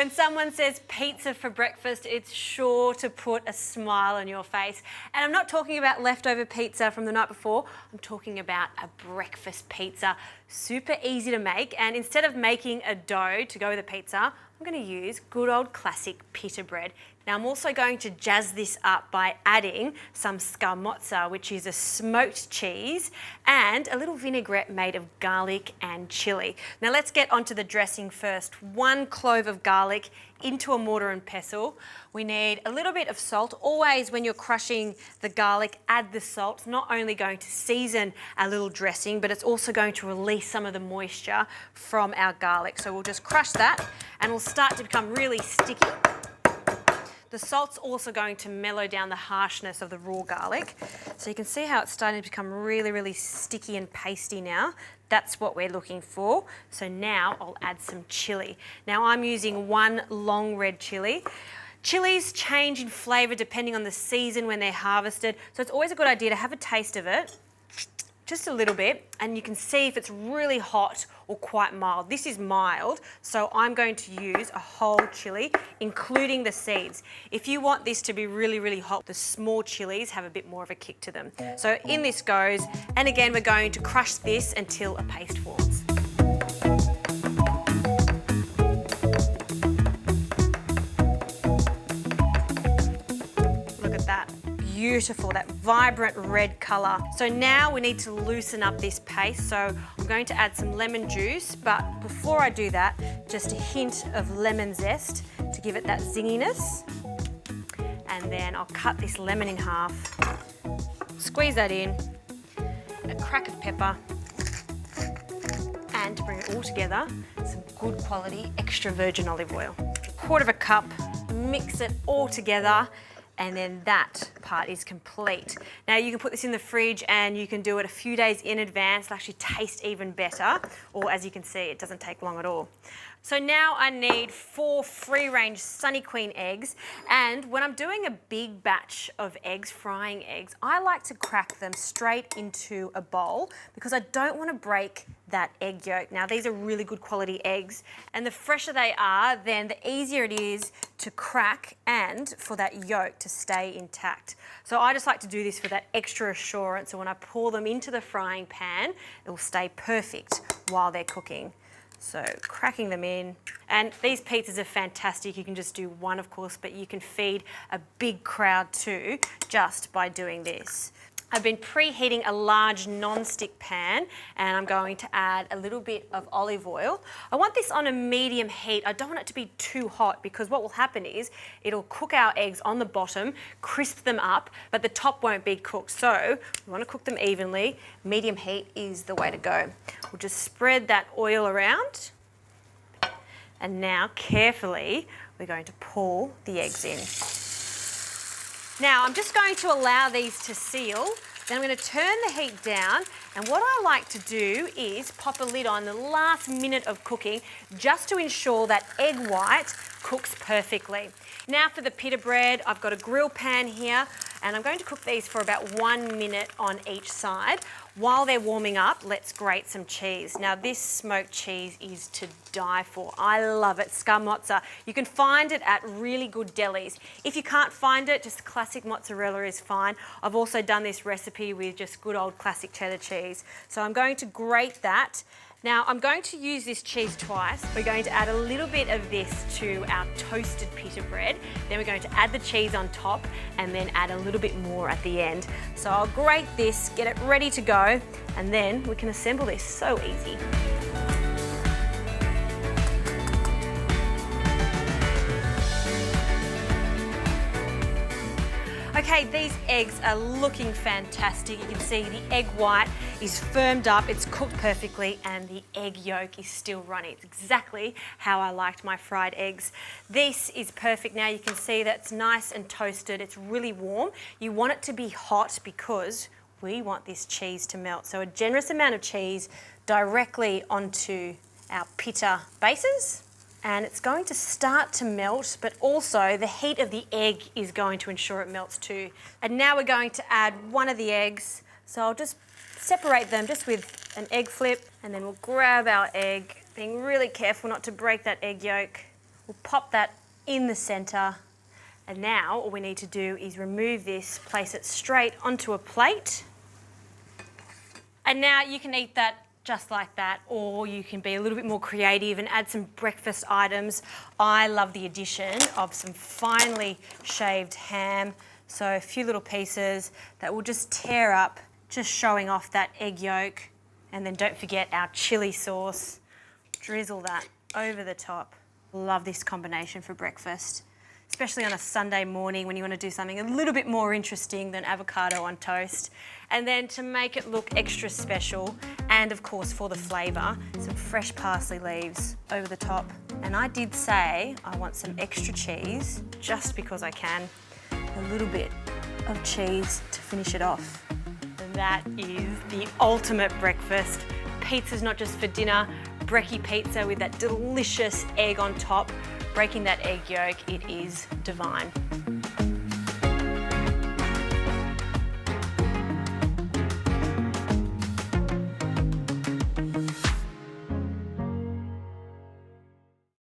When someone says pizza for breakfast, it's sure to put a smile on your face. And I'm not talking about leftover pizza from the night before, I'm talking about a breakfast pizza. Super easy to make, and instead of making a dough to go with a pizza, I'm going to use good old classic pita bread. Now I'm also going to jazz this up by adding some scamozza, which is a smoked cheese, and a little vinaigrette made of garlic and chili. Now let's get onto the dressing first. 1 clove of garlic into a mortar and pestle. We need a little bit of salt. Always when you're crushing the garlic, add the salt. It's not only going to season our little dressing, but it's also going to release some of the moisture from our garlic. So we'll just crush that and it'll start to become really sticky. The salt's also going to mellow down the harshness of the raw garlic. So you can see how it's starting to become really, really sticky and pasty now. That's what we're looking for. So now I'll add some chili. Now I'm using 1 long red chili. Chilies change in flavour depending on the season when they're harvested. So it's always a good idea to have a taste of it, just a little bit, and you can see if it's really hot or quite mild. This is mild, so I'm going to use a whole chili, including the seeds. If you want this to be really, really hot, the small chilies have a bit more of a kick to them. So in this goes, and again, we're going to crush this until a paste forms. Look at that. Beautiful, that vibrant red colour. So now we need to loosen up this paste. So I'm going to add some lemon juice, but before I do that, just a hint of lemon zest to give it that zinginess. And then I'll cut this lemon in half, squeeze that in, a crack of pepper, and to bring it all together, some good quality extra virgin olive oil. 1/4 cup, mix it all together, and then that part is complete. Now you can put this in the fridge and you can do it a few days in advance. It'll actually taste even better, or as you can see, it doesn't take long at all. So now I need 4 free-range Sunny Queen eggs, and when I'm doing a big batch of eggs, frying eggs, I like to crack them straight into a bowl because I don't want to break that egg yolk. Now these are really good quality eggs, and the fresher they are, then the easier it is to crack and for that yolk to stay intact. So I just like to do this for that extra assurance, so when I pour them into the frying pan, it will stay perfect while they're cooking. So cracking them in, and these pizzas are fantastic. You can just do 1, of course, but you can feed a big crowd too just by doing this. I've been preheating a large non-stick pan, and I'm going to add a little bit of olive oil. I want this on a medium heat. I don't want it to be too hot because what will happen is it'll cook our eggs on the bottom, crisp them up, but the top won't be cooked. So we want to cook them evenly. Medium heat is the way to go. We'll just spread that oil around, and now carefully we're going to pour the eggs in. Now I'm just going to allow these to seal, then I'm going to turn the heat down, and what I like to do is pop a lid on the last minute of cooking just to ensure that egg white cooks perfectly. Now for the pita bread, I've got a grill pan here, and I'm going to cook these for about 1 minute on each side. While they're warming up, let's grate some cheese. Now this smoked cheese is to die for. I love it, scamozza. You can find it at really good delis. If you can't find it, just classic mozzarella is fine. I've also done this recipe with just good old classic cheddar cheese. So I'm going to grate that. Now I'm going to use this cheese twice. We're going to add a little bit of this to our toasted pita bread. Then we're going to add the cheese on top and then add a little bit more at the end. So I'll grate this, get it ready to go, and then we can assemble this. So easy. Okay, these eggs are looking fantastic. You can see the egg white is firmed up, it's cooked perfectly, and the egg yolk is still runny. It's exactly how I liked my fried eggs. This is perfect now. You can see that it's nice and toasted. It's really warm. You want it to be hot because we want this cheese to melt. So a generous amount of cheese directly onto our pita bases. And it's going to start to melt, but also the heat of the egg is going to ensure it melts too. And now we're going to add 1 of the eggs. So I'll just separate them just with an egg flip, and then we'll grab our egg, being really careful not to break that egg yolk. We'll pop that in the center. And now all we need to do is remove this, place it straight onto a plate. And now you can eat that just like that, or you can be a little bit more creative and add some breakfast items. I love the addition of some finely shaved ham. So a few little pieces that will just tear up, just showing off that egg yolk. And then don't forget our chili sauce. Drizzle that over the top. Love this combination for breakfast, especially on a Sunday morning when you want to do something a little bit more interesting than avocado on toast. And then to make it look extra special, and of course for the flavour, some fresh parsley leaves over the top. And I did say I want some extra cheese, just because I can. A little bit of cheese to finish it off. And that is the ultimate breakfast. Pizza's not just for dinner. Brekkie pizza with that delicious egg on top. Breaking that egg yolk, it is divine.